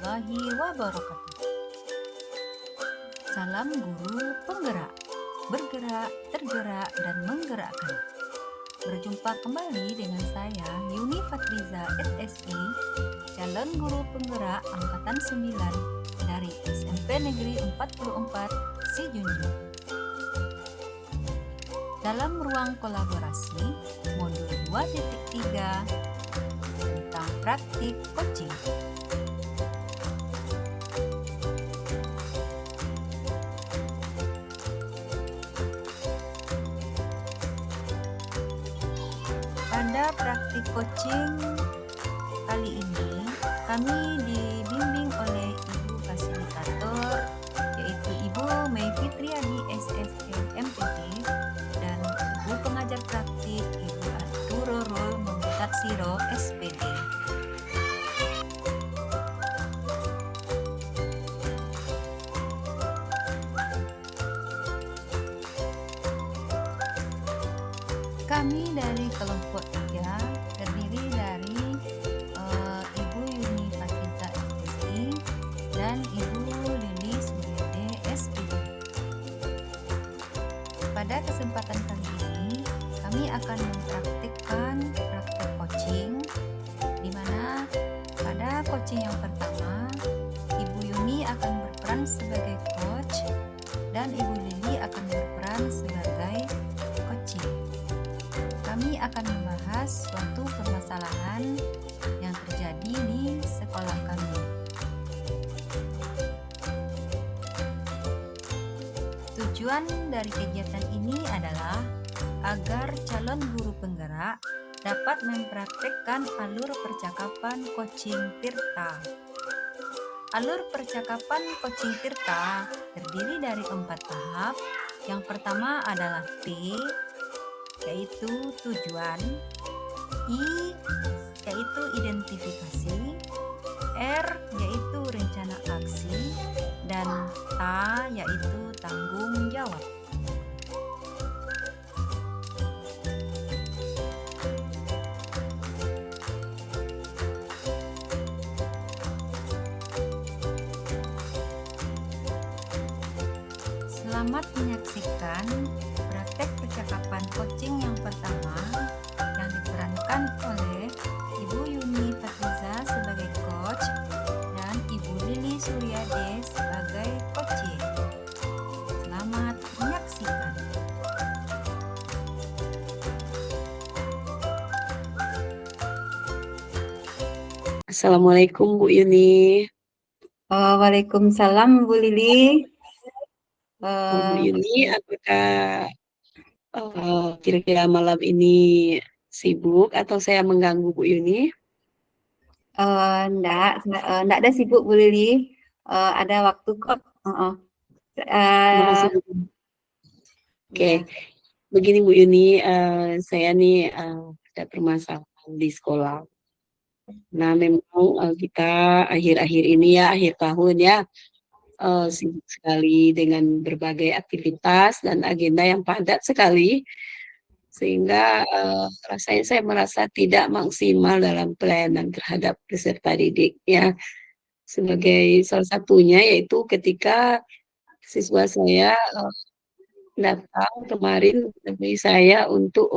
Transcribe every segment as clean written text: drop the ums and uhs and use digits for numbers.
warahmatullahi wabarakatuh. Salam guru penggerak, bergerak, tergerak, dan menggerakkan. Berjumpa kembali dengan saya Yuni Fatriza SSI, calon guru penggerak angkatan 9 dari SMP Negeri 44 Sijunjung. Dalam ruang kolaborasi modul 2.3 tentang praktik coaching. Pada praktik coaching kali ini, kami dibimbing oleh Ibu Fasilitator, yaitu Ibu Mei Fitriadi SSM MPT, dan Ibu Pengajar Praktik Ibu Arturo Rol Memutatsiro SPD. Kami dari kelompok 3 terdiri dari Ibu Yuni Fatriza SSI dan Ibu Lili Suryade SPD. Pada kesempatan kali ini, kami akan mempraktikkan praktek coaching, di mana pada coaching yang pertama, Ibu Yuni akan berperan sebagai coach dan Ibu Lili akan berperan sebagai coaching. Kami akan membahas suatu permasalahan yang terjadi di sekolah kami. Tujuan dari kegiatan ini adalah agar calon guru penggerak dapat mempraktikkan alur percakapan coaching Tirta. Alur percakapan coaching Tirta terdiri dari 4 tahap. Yang pertama adalah T, yaitu tujuan, I, yaitu identifikasi, R, yaitu rencana aksi, dan T, yaitu tanggung jawab. Selamat menyaksikan praktek percakapan coaching yang pertama yang diperankan oleh Ibu Yuni Fatriza sebagai coach dan Ibu Lili Suryade sebagai coaching. Selamat menyaksikan. Assalamualaikum Bu Yuni. Waalaikumsalam Bu Lili. Bu Yuni, apakah kira-kira malam ini sibuk atau saya mengganggu Bu Yuni? Enggak ada sibuk Bu Lili. Ada waktu kok. Masih Ya. Oke, begini Bu Yuni, saya nih ada permasalahan di sekolah. Nah, memang kita akhir-akhir ini ya, akhir tahun ya, sibuk sekali dengan berbagai aktivitas dan agenda yang padat sekali, sehingga rasanya saya merasa tidak maksimal dalam pelayanan terhadap peserta didik ya. Sebagai salah satunya yaitu ketika siswa saya datang kemarin menemui saya untuk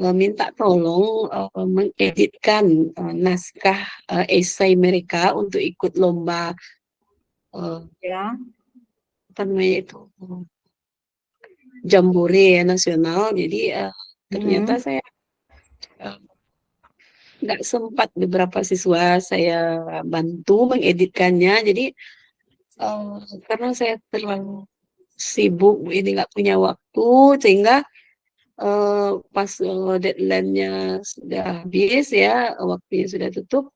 minta tolong mengeditkan naskah esai mereka untuk ikut lomba apa namanya itu Jambore nasional. Jadi ternyata saya nggak sempat beberapa siswa saya bantu mengeditkannya. Jadi karena saya terlalu sibuk ini nggak punya waktu, sehingga pas deadline-nya sudah habis ya, waktunya sudah tutup,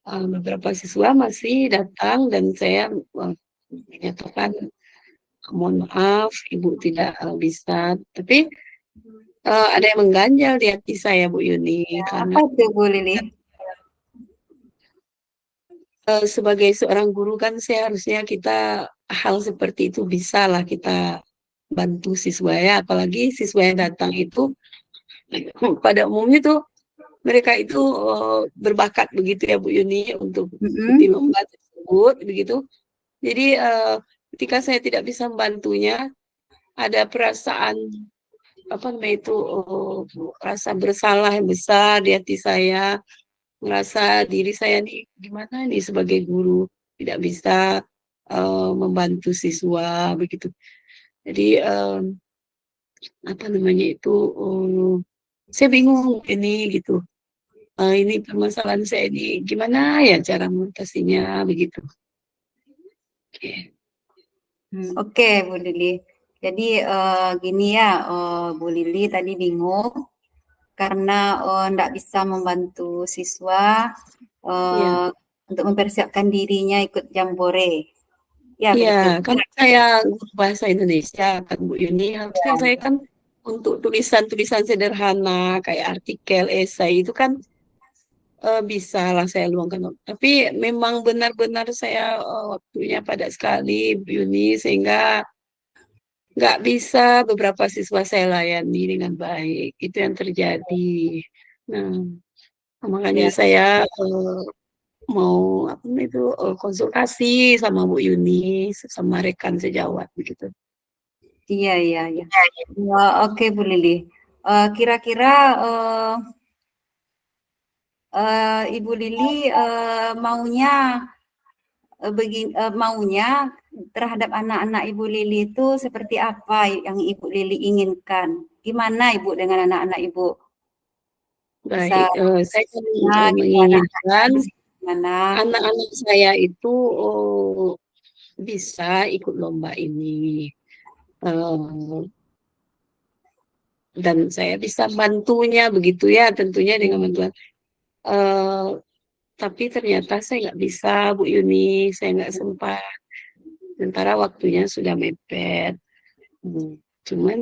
beberapa siswa masih datang dan saya menyatakan mohon maaf Ibu tidak bisa, tapi ada yang mengganjal di hati saya Bu Yuni, karena apa itu Bu Lili? sebagai seorang guru kan seharusnya kita hal seperti itu bisa lah kita bantu siswa ya, apalagi siswa yang datang itu pada umumnya tuh mereka itu berbakat begitu ya Bu Yuni untuk ikuti Mm-mm. lomba tersebut begitu. Jadi ketika saya tidak bisa membantunya, ada perasaan apa namanya itu rasa bersalah yang besar di hati saya, merasa diri saya nih gimana nih sebagai guru tidak bisa membantu siswa begitu. Jadi apa namanya itu saya bingung ini gitu. Ini permasalahan saya ini gimana ya cara mengatasinya begitu. Oke. Oke, Bu Lili. Jadi gini ya, Bu Lili tadi bingung karena nggak bisa membantu siswa Iya. eh, untuk mempersiapkan dirinya ikut jambore. Ya, Iya, begitu. kan saya guru bahasa Indonesia kan Bu Yuni, harusnya saya kan untuk tulisan-tulisan sederhana kayak artikel, esai itu kan bisa lah saya luangkan waktu. Tapi memang benar-benar saya waktunya padat sekali Bu Yuni, sehingga nggak bisa beberapa siswa saya layani dengan baik. Itu yang terjadi. Nah, makanya Ya, saya mau apa namanya itu konsultasi sama Bu Yuni, sama rekan sejawat begitu. iya, iya, iya. Oke, Bu Lili. Kira-kira Ibu Lili maunya terhadap anak-anak Ibu Lili itu seperti apa yang Ibu Lili inginkan? Gimana Ibu dengan anak-anak Ibu? Bisa Baik, saya kan gitu anak-anaknya menginginkan di sini gimana? anak-anak saya itu bisa ikut lomba ini. Eh, dan saya bisa bantunya begitu ya, tentunya dengan bantuan. Eh, tapi ternyata saya nggak bisa, Bu Yuni, saya nggak sempat. Sementara waktunya sudah mepet. Hmm. Cuman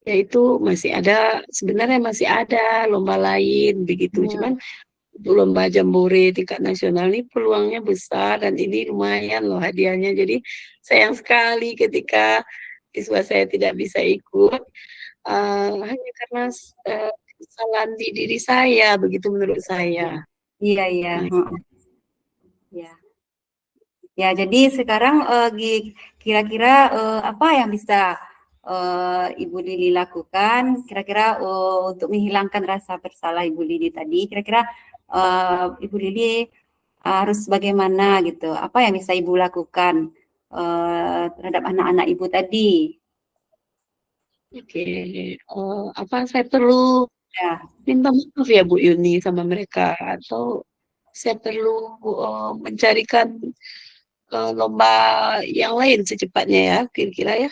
ya itu masih ada, sebenarnya masih ada lomba lain begitu. Cuman Hmm, untuk lomba Jambore tingkat nasional ini peluangnya besar dan ini lumayan loh hadiahnya. Jadi sayang sekali ketika siswa saya tidak bisa ikut hanya karena kesalahan di diri saya, begitu menurut saya. iya, iya. Nah, Ya. Ya, jadi sekarang kira-kira apa yang bisa Ibu Lili lakukan? Kira-kira untuk menghilangkan rasa bersalah Ibu Lili tadi, kira-kira Ibu Lili harus bagaimana gitu? Apa yang bisa Ibu lakukan terhadap anak-anak Ibu tadi? oke, apa saya perlu Ya, minta maaf ya Bu Yuni sama mereka atau saya perlu mencarikan lomba yang lain secepatnya ya, kira-kira ya.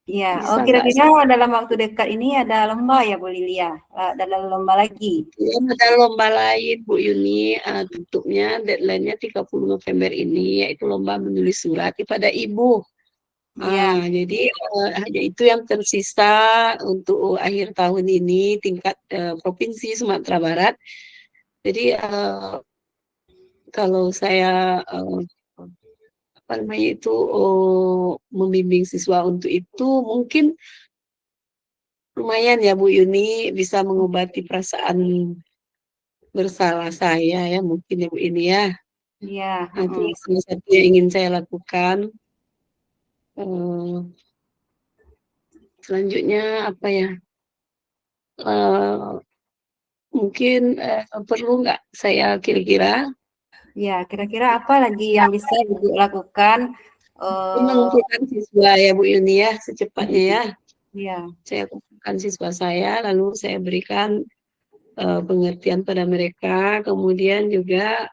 iya. Oh, Bisa nggak kira-kira sih? dalam waktu dekat ini ada lomba ya Bu Lili ya? Ada lomba lagi? Ya, ada lomba lain Bu Yuni, tutupnya deadline-nya 30 November ini, yaitu lomba menulis surat kepada ibu. Iya, Jadi hanya itu yang tersisa untuk akhir tahun ini tingkat Provinsi Sumatera Barat. Jadi kalau saya apa namanya itu membimbing siswa untuk itu mungkin lumayan ya Bu Yuni bisa mengobati perasaan bersalah saya ya mungkin ya Bu ini ya. iya. Nanti salah satu yang ingin saya lakukan eh, selanjutnya apa ya? Eh, mungkin perlu nggak saya kira-kira Ya, kira-kira apa lagi yang bisa Ibu lakukan? Eh, mengumpulkan siswa ya Bu Yuni ya secepatnya ya. ya, Saya kumpulkan siswa saya lalu saya berikan pengertian pada mereka, kemudian juga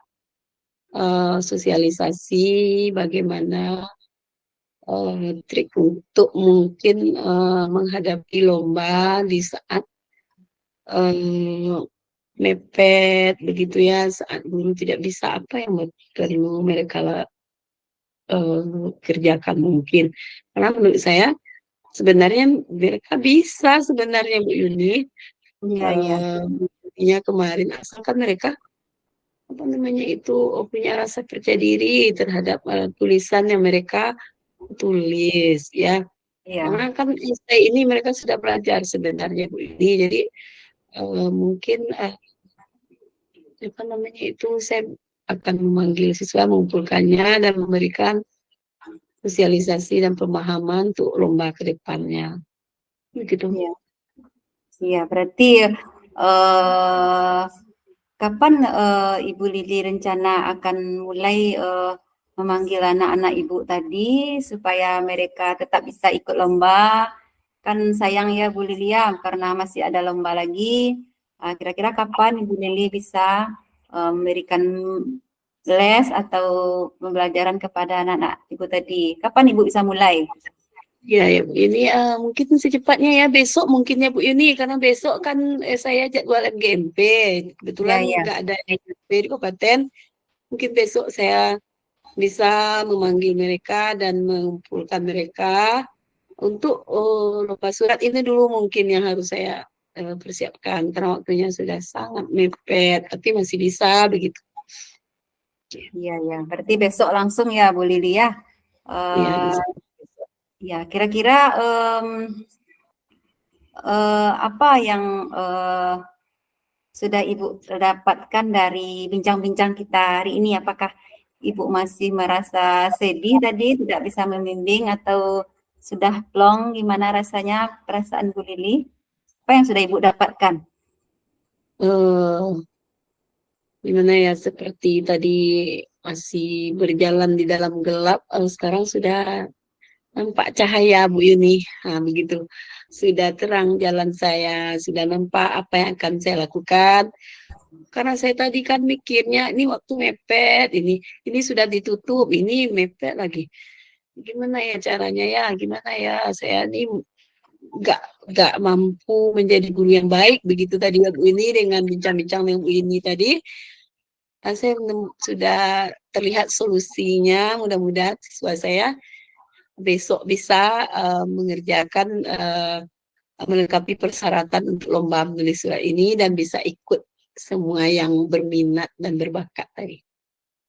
sosialisasi bagaimana trik untuk mungkin menghadapi lomba di saat eh, mepet begitu ya, saat guru tidak bisa apa yang perlu mereka kerjakan mungkin. Karena menurut saya sebenarnya mereka bisa sebenarnya Bu Yuni iya, iya, buktinya kemarin asalkan mereka apa namanya itu punya rasa percaya diri terhadap tulisan yang mereka tulis ya. iya, Karena kan esai ini mereka sudah belajar sebenarnya Bu ini. Jadi mungkin apa namanya itu, saya akan memanggil siswa, mengumpulkannya dan memberikan sosialisasi dan pemahaman untuk lomba ke depannya. Begitu. Iya, iya. Berarti kapan Ibu Lili rencana akan mulai memanggil anak-anak Ibu tadi supaya mereka tetap bisa ikut lomba? Kan sayang ya Bu Lili ya, karena masih ada lomba lagi. Kira-kira kapan Ibu Lili bisa memberikan les atau pembelajaran kepada anak-anak Ibu tadi? Kapan Ibu bisa mulai? Ya, ya Bu. Ini mungkin secepatnya ya besok mungkin ya Bu Yuni, karena besok kan saya jadwal MGMP. Ya, Kebetulan ya. nggak ada MGMP di kabupaten. Mungkin besok saya bisa memanggil mereka dan mengumpulkan mereka untuk lomba surat ini dulu mungkin yang harus saya persiapkan karena waktunya sudah sangat mepet, tapi masih bisa begitu. Iya, ya. Berarti besok langsung ya Bu Lili ya. Ya, Eh, insya ya, kira-kira apa yang sudah Ibu dapatkan dari bincang-bincang kita hari ini? Apakah Ibu masih merasa sedih tadi tidak bisa membimbing atau sudah plong? Gimana rasanya perasaan Bu Lili? Apa yang sudah Ibu dapatkan? eh, gimana ya, seperti tadi masih berjalan di dalam gelap, sekarang sudah nampak cahaya Bu Yuni. Nah, begitu. Sudah terang jalan saya, sudah nampak apa yang akan saya lakukan. Karena saya tadi kan mikirnya ini waktu mepet, ini sudah ditutup, ini mepet lagi. Gimana ya caranya ya? Gimana ya? Saya ini nggak nggak mampu menjadi guru yang baik begitu tadi Bu ini dengan bincang-bincang dengan Bu ini tadi. Saya sudah terlihat solusinya. Mudah-mudahan siswa saya besok bisa mengerjakan melengkapi persyaratan untuk lomba menulis surat ini dan bisa ikut semua yang berminat dan berbakat tadi.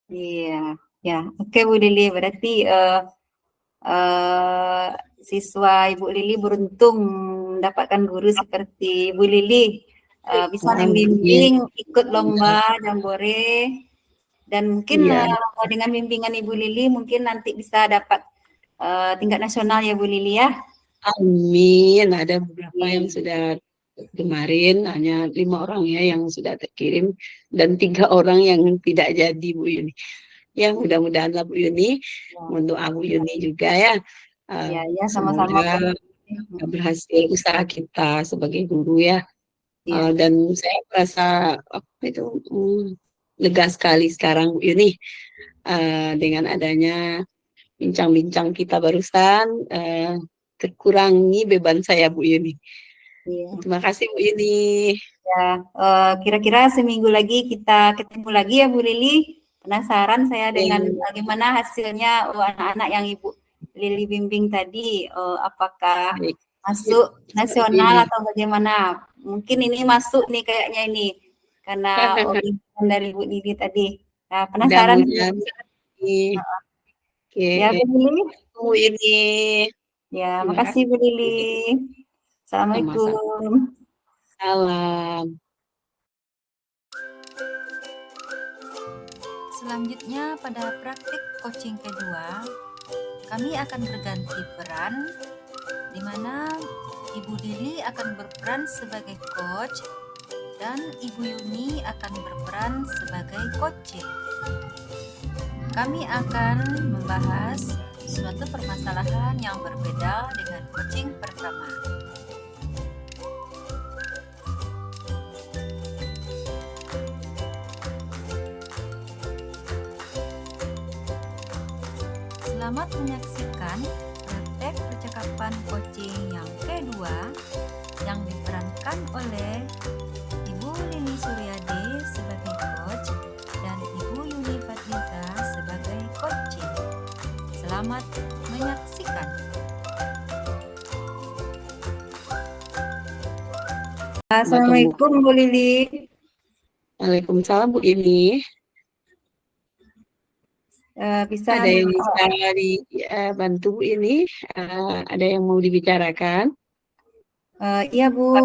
Iya, ya. Oke Bu Lili, berarti siswa Ibu Lili beruntung mendapatkan guru seperti Bu Lili, bisa Amin. membimbing, ikut lomba jambore, dan mungkin Iya, dengan bimbingan Ibu Lili mungkin nanti bisa dapat tingkat nasional ya Bu Lili ya. amin. Ada beberapa yang Amin. sudah kemarin, hanya 5 orang ya yang sudah terkirim dan 3 orang yang tidak jadi Bu Yuni. Ya mudah-mudahan lah Bu Yuni, Ya, untuk Bu Yuni juga ya. ya, ya, sama-sama Bu. Semoga berhasil usaha kita sebagai guru ya. Iya, Dan saya merasa apa itu lega sekali sekarang Bu Yuni, dengan adanya bincang-bincang kita barusan, terkurangi beban saya Bu Yuni. iya. Terima kasih Bu Yuni. Ya, kira-kira seminggu lagi kita ketemu lagi ya Bu Lili. Penasaran saya dengan bagaimana hasilnya anak-anak yang Ibu Lili bimbing tadi, apakah Baik. masuk Bu nasional Yuni. atau bagaimana? Mungkin ini masuk nih kayaknya ini, karena bimbingan dari Bu Lili tadi. Nah, penasaran Bu. Mudah-mudahan ini. Oke, Ya Bu Lili. Bu Yuni. Ya, Terima makasih kasih. Bu Lili. Sama-sama. Assalamualaikum. Salam. Selanjutnya pada praktik coaching kedua, kami akan berganti peran di mana Ibu Lili akan berperan sebagai coach dan Ibu Yuni akan berperan sebagai coaching. Kami akan membahas suatu permasalahan yang berbeda dengan coaching pertama. Selamat menyaksikan praktek percakapan coaching yang kedua yang diperankan oleh Ibu Lili Suryadi sebagai coach dan Ibu Yuni Fadliza sebagai coaching. Selamat menyaksikan. Assalamualaikum Bu Lili. Waalaikumsalam Bu Yuni. Bisa Ada yang bisa dibantu Bu ini? Ada yang mau dibicarakan? iya Bu,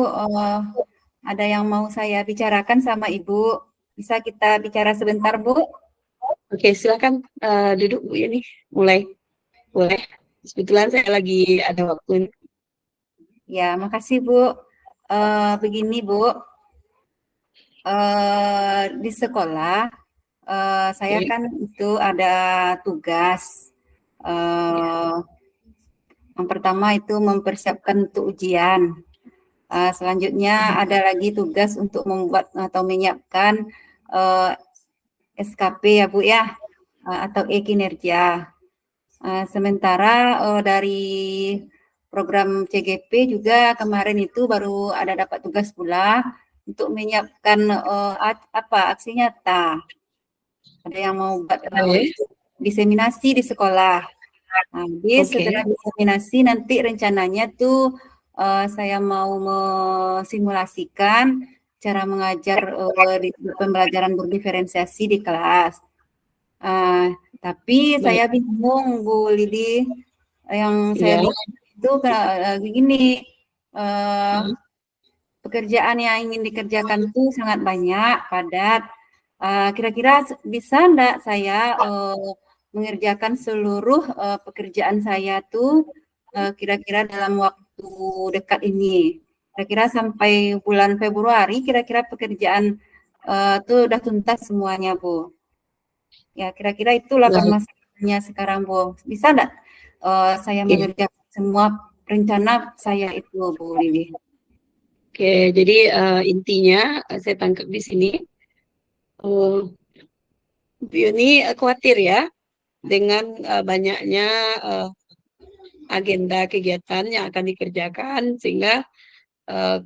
ada yang mau saya bicarakan sama Ibu. Bisa kita bicara sebentar, Bu? Oke, silakan duduk Bu ini. Mulai, boleh. Kebetulan saya lagi ada waktu. Ya, makasih Bu. Begini Bu, di sekolah saya Oke, kan itu ada tugas. Eh, yang pertama itu mempersiapkan untuk ujian. Selanjutnya ada lagi tugas untuk membuat atau menyiapkan eh, SKP ya Bu ya, atau e-kinerja. Sementara dari program CGP juga kemarin itu baru ada dapat tugas pula untuk menyiapkan apa aksi nyata. Ada yang mau buat oke, diseminasi di sekolah. Nah, jadi setelah oke. diseminasi nanti rencananya tuh saya mau mesimulasikan cara mengajar pembelajaran berdiferensiasi di kelas. Uh, tapi Baik. saya bingung Bu Lidi, yang saya Ya. bingung itu gini, uh, Hmm. pekerjaan yang ingin dikerjakan tuh sangat banyak, padat. Kira-kira bisa enggak saya mengerjakan seluruh pekerjaan saya tuh kira-kira dalam waktu dekat ini. Kira-kira sampai bulan Februari, kira-kira pekerjaan tuh udah tuntas semuanya, Bu. Ya, kira-kira itulah Baik. permasalahannya sekarang, Bu. Bisa enggak saya Oke, mengerjakan semua rencana saya itu, Bu Lili? oke. Jadi intinya saya tangkap di sini, Bu Yuni khawatir ya dengan banyaknya eh, agenda kegiatan yang akan dikerjakan sehingga eh,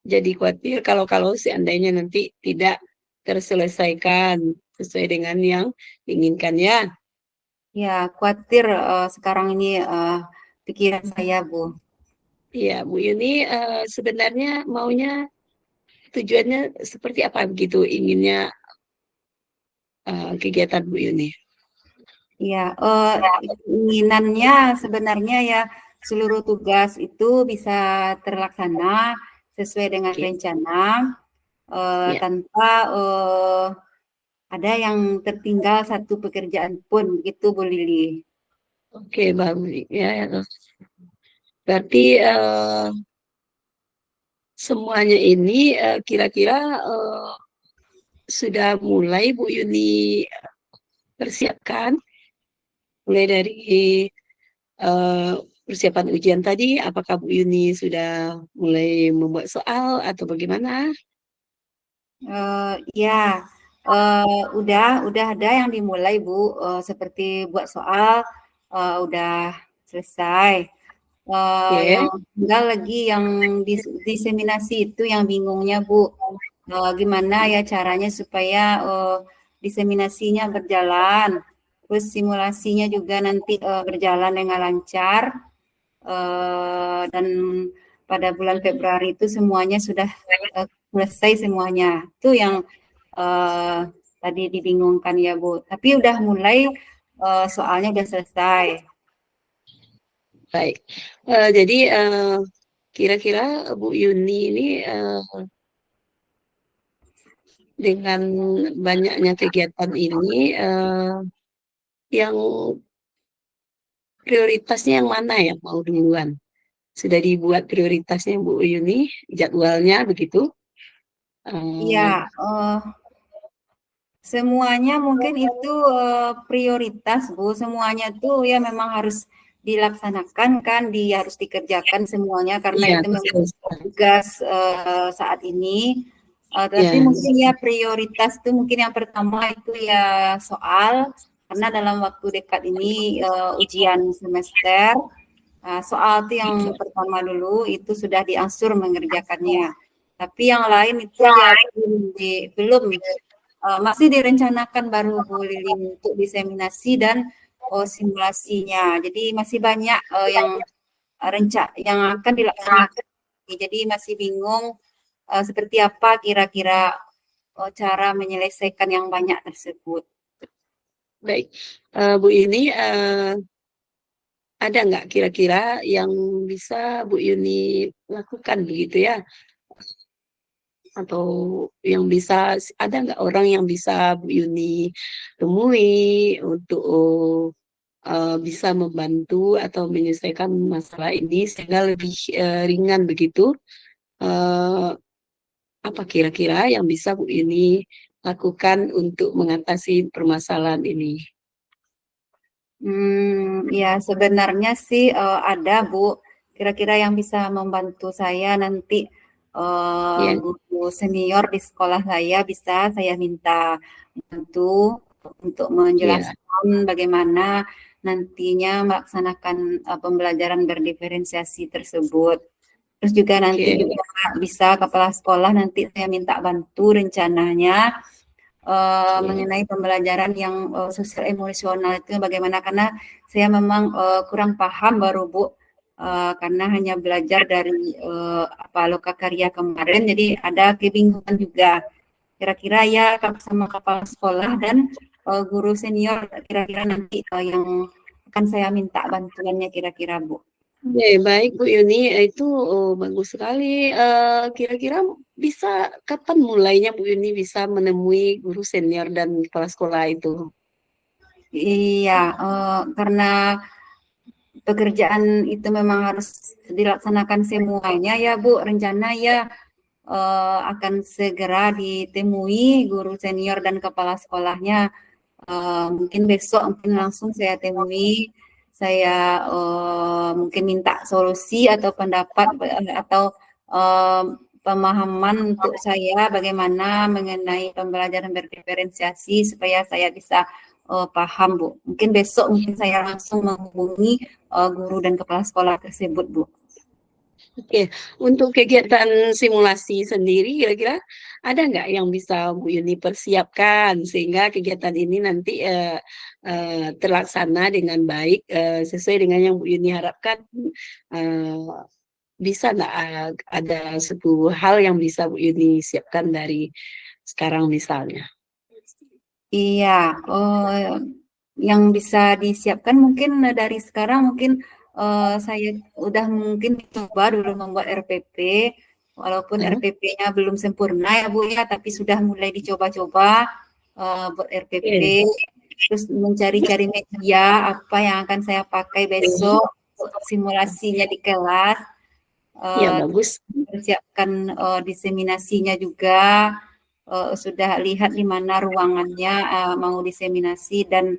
jadi khawatir kalau seandainya nanti tidak terselesaikan sesuai dengan yang diinginkan ya. Ya, khawatir sekarang ini pikiran saya, Bu. Iya, Bu Yuni sebenarnya maunya tujuannya seperti apa begitu inginnya kegiatan Bu Yuni? Ya, keinginannya sebenarnya ya seluruh tugas itu bisa terlaksana sesuai dengan Oke, rencana ya, tanpa ada yang tertinggal satu pekerjaan pun, begitu Bu Lili. oke, bagus ya. Berarti semuanya ini kira-kira sudah mulai Bu Yuni persiapkan, mulai dari eh, persiapan ujian tadi. Apakah Bu Yuni sudah mulai membuat soal atau bagaimana? Ya, udah ada yang dimulai Bu, seperti buat soal udah selesai. Yang Oke, tinggal lagi yang diseminasi itu yang bingungnya Bu. Gimana ya caranya supaya diseminasinya berjalan, terus simulasinya juga nanti berjalan dengan lancar, dan pada bulan Februari itu semuanya sudah selesai semuanya. Itu yang eh, tadi dibingungkan ya Bu. Tapi udah mulai soalnya udah selesai. baik. Jadi kira-kira Bu Yuni ini dengan banyaknya kegiatan ini yang prioritasnya yang mana yang mau duluan? Sudah dibuat prioritasnya Bu Yuni, jadwalnya begitu? Iya, Eh, semuanya mungkin itu prioritas Bu. Semuanya tuh ya memang harus dilaksanakan kan, harus dikerjakan semuanya karena iya, itu memang betul sekali. tugas saat ini. Tapi Ya, mungkin ya prioritas itu mungkin yang pertama itu ya soal karena dalam waktu dekat ini ujian semester. Soal itu yang pertama dulu itu sudah diangsur mengerjakannya. Tapi yang lain itu ya belum masih direncanakan baru Bu Lili untuk diseminasi dan simulasinya. Jadi masih banyak yang yang akan dilaksanakan. Jadi masih bingung seperti apa kira-kira cara menyelesaikan yang banyak tersebut. baik. Bu ini ada nggak kira-kira yang bisa Bu Yuni lakukan begitu ya atau yang bisa ada nggak orang yang bisa Bu Yuni temui untuk bisa membantu atau menyelesaikan masalah ini sehingga lebih ringan begitu. Eh, apa kira-kira yang bisa Bu Yuni lakukan untuk mengatasi permasalahan ini? Ya sebenarnya sih ada Bu. Kira-kira yang bisa membantu saya nanti Ya, guru senior di sekolah saya bisa saya minta bantu untuk ya, menjelaskan bagaimana nantinya melaksanakan pembelajaran berdiferensiasi tersebut. Terus juga nanti oke, juga bisa kepala sekolah nanti saya minta bantu rencananya oke, mengenai pembelajaran yang sosial emosional itu bagaimana karena saya memang kurang paham baru Bu karena hanya belajar dari apa lokakarya kemarin jadi ada kebingungan juga kira-kira ya sama kepala sekolah dan guru senior kira-kira nanti yang akan saya minta bantuannya kira-kira Bu. oke, baik Bu Yuni, itu bagus sekali. Kira-kira bisa kapan mulainya Bu Yuni bisa menemui guru senior dan kepala sekolah itu? Iya, karena pekerjaan itu memang harus dilaksanakan semuanya ya Bu. Rencana ya akan segera ditemui guru senior dan kepala sekolahnya. Mungkin besok mungkin langsung saya temui, saya mungkin minta solusi atau pendapat atau eh, pemahaman untuk saya bagaimana mengenai pembelajaran berdiferensiasi supaya saya bisa paham Bu. Mungkin besok mungkin saya langsung menghubungi guru dan kepala sekolah tersebut Bu. Oke, untuk kegiatan simulasi sendiri, kira-kira ada nggak yang bisa Bu Yuni persiapkan sehingga kegiatan ini nanti terlaksana dengan baik sesuai dengan yang Bu Yuni harapkan? Eh, bisa nggak ada satu hal yang bisa Bu Yuni siapkan dari sekarang misalnya? Iya, yang bisa disiapkan mungkin dari sekarang mungkin saya udah mungkin coba dulu membuat RPP, walaupun Hah? RPP-nya belum sempurna ya Bu ya, tapi sudah mulai dicoba-coba buat RPP, Oke, terus mencari-cari media apa yang akan saya pakai besok untuk simulasinya di kelas, ya terus bagus. persiapkan diseminasinya juga sudah lihat di mana ruangannya mau diseminasi dan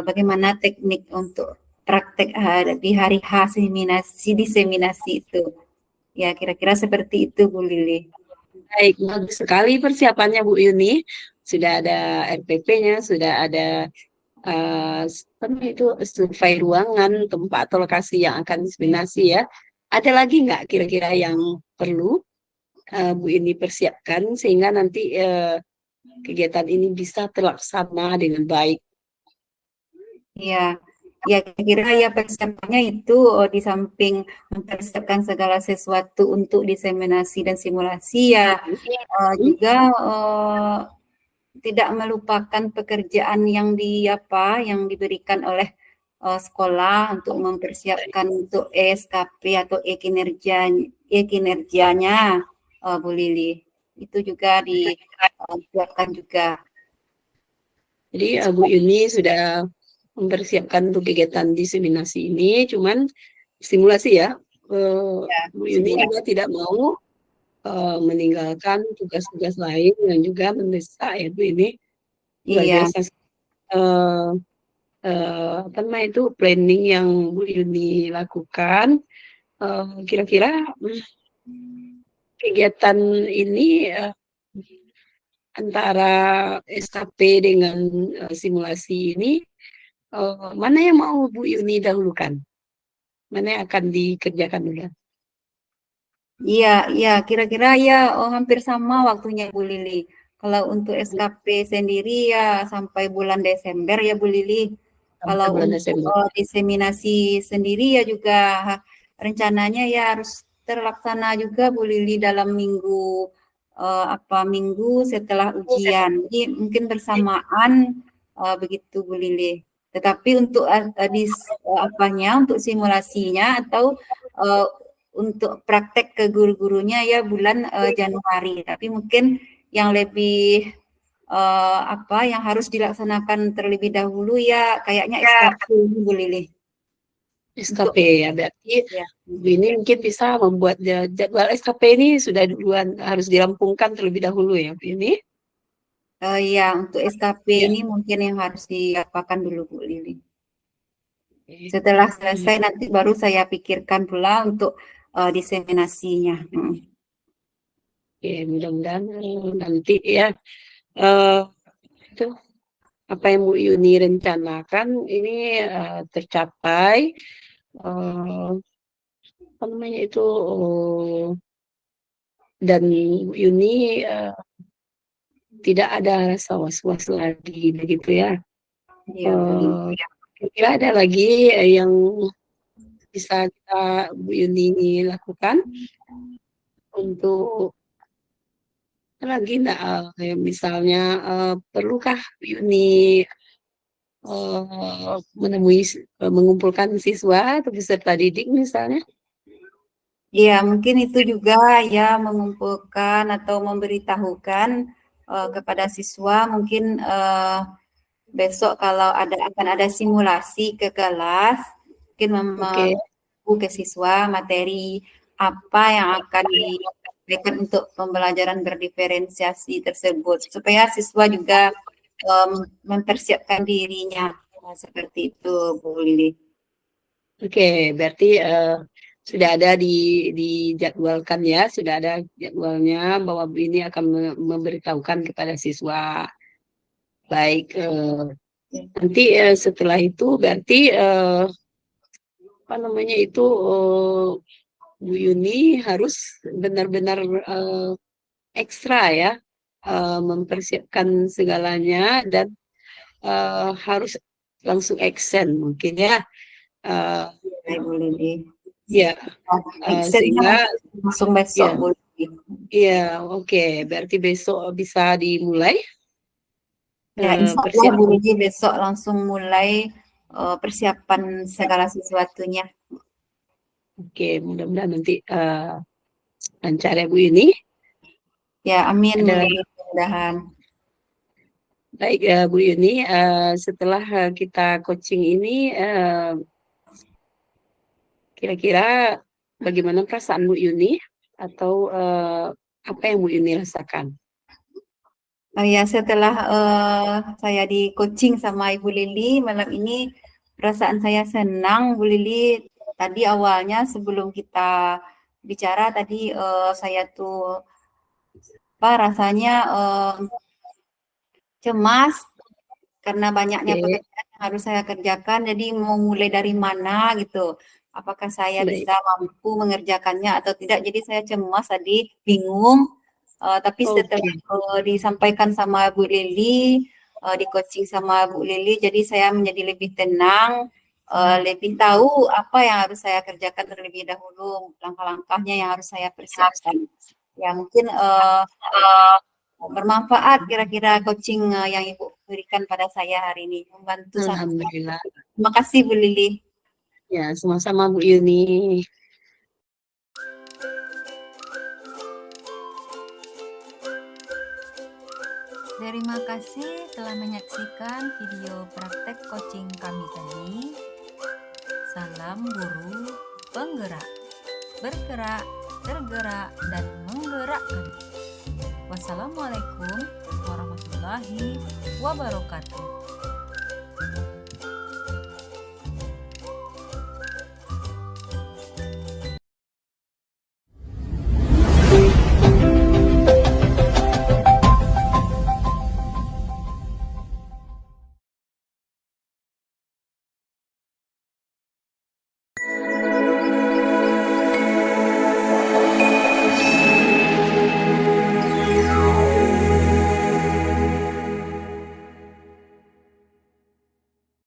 bagaimana teknik untuk praktek di hari H diseminasi itu. Ya, kira-kira seperti itu Bu Lili. Baik, bagus sekali persiapannya Bu Yuni. Sudah ada RPP-nya, sudah ada apa namanya itu survei ruangan, tempat atau lokasi yang akan diseminasi ya. Ada lagi nggak kira-kira yang perlu Bu Yuni persiapkan sehingga nanti kegiatan ini bisa terlaksana dengan baik? Ya, ya kira-kira ya persiapannya itu di samping mempersiapkan segala sesuatu untuk diseminasi dan simulasi ya Hmm? juga tidak melupakan pekerjaan yang yang diberikan oleh sekolah untuk mempersiapkan untuk ESKP atau e-kinerjanya Bu Lili. Itu juga disiapkan juga. Jadi Bu Yuni sudah mempersiapkan untuk kegiatan diseminasi ini, cuman simulasi ya. Ya, Bu Yuni simulasi. juga tidak mau meninggalkan tugas-tugas lain yang juga mendesak ya Bu ini luar Iya, biasa eh, apa namanya itu planning yang Bu Yuni lakukan. Kira-kira kegiatan ini antara SKP dengan simulasi ini mana yang mau Bu Yuni dahulukan? Mana yang akan dikerjakan dulu? iya, iya. Kira-kira ya hampir sama waktunya Bu Lili. Kalau untuk SKP sendiri ya sampai bulan Desember ya Bu Lili. Sampai Kalau bulan untuk Desember. diseminasi sendiri ya juga rencananya ya harus terlaksana juga Bu Lili dalam minggu setelah ujian. Jadi mungkin bersamaan begitu Bu Lili. Tetapi untuk untuk simulasinya atau uh, untuk praktek ke guru-gurunya ya bulan Januari. Tapi mungkin yang lebih yang harus dilaksanakan terlebih dahulu ya kayaknya SKP ini Bu Lili. Untuk SKP ya, berarti ya. ini mungkin bisa membuat jadwal SKP ini sudah duluan harus dirampungkan terlebih dahulu ya Bu ini. Ya untuk SKP Ya. ini mungkin yang harus diapakan dulu Bu Lili. Setelah selesai nanti baru saya pikirkan pula untuk diseminasinya. Oke, mudah-mudahan nanti ya itu apa yang Bu Yuni rencanakan ini tercapai. Apa namanya itu dan Bu Yuni tidak ada rasa was-was lagi begitu ya. Iya, Kira-kira ada lagi yang bisa kita Bu Yuni lakukan untuk lagi enggak, misalnya perlukah Bu Yuni mengumpulkan siswa atau peserta didik misalnya? Iya, mungkin itu juga ya mengumpulkan atau memberitahukan kepada siswa mungkin besok kalau akan ada simulasi ke kelas, mungkin Oke. ke siswa materi apa yang akan diberikan untuk pembelajaran berdiferensiasi tersebut supaya siswa juga mempersiapkan dirinya seperti itu Bu Lili. Oke, berarti sudah ada dijadwalkan ya, sudah ada jadwalnya bahwa Bu ini akan memberitahukan kepada siswa. Baik, nanti setelah itu berarti apa namanya itu Bu Yuni harus benar-benar ekstra ya mempersiapkan segalanya dan harus langsung action mungkin ya. Bu Lili. Ya, sehingga langsung besok Bu Lili. Iya, oke. Berarti besok bisa dimulai. Ya, insya Allah Bu Lili besok langsung mulai persiapan segala sesuatunya. Oke, mudah-mudahan nanti lancar ya Bu ini. Ya, amin. Mudah-mudahan. Baik Bu Yuni, setelah kita coaching ini, kira-kira bagaimana perasaan Bu Yuni atau apa yang Bu Yuni rasakan? Ya, setelah saya di coaching sama Ibu Lili malam ini, perasaan saya senang Bu Lili. Tadi awalnya sebelum kita bicara tadi saya tuh rasanya cemas karena banyaknya pekerjaan yang harus saya kerjakan, jadi mau mulai dari mana gitu. Apakah saya bisa mampu mengerjakannya atau tidak? Jadi saya cemas tadi, bingung. Tapi setelah disampaikan sama Bu Lili, di coaching sama Bu Lili, jadi saya menjadi lebih tenang, lebih tahu apa yang harus saya kerjakan terlebih dahulu, langkah-langkahnya yang harus saya persiapkan. Ya mungkin bermanfaat kira-kira coaching yang Ibu berikan pada saya hari ini, membantu sangat. Alhamdulillah. Terima kasih Bu Lili. Ya, sama-sama Bu Yuni. Terima kasih telah menyaksikan video praktek coaching kami tadi. Salam guru penggerak, bergerak, tergerak, dan menggerakkan. Wassalamualaikum warahmatullahi wabarakatuh.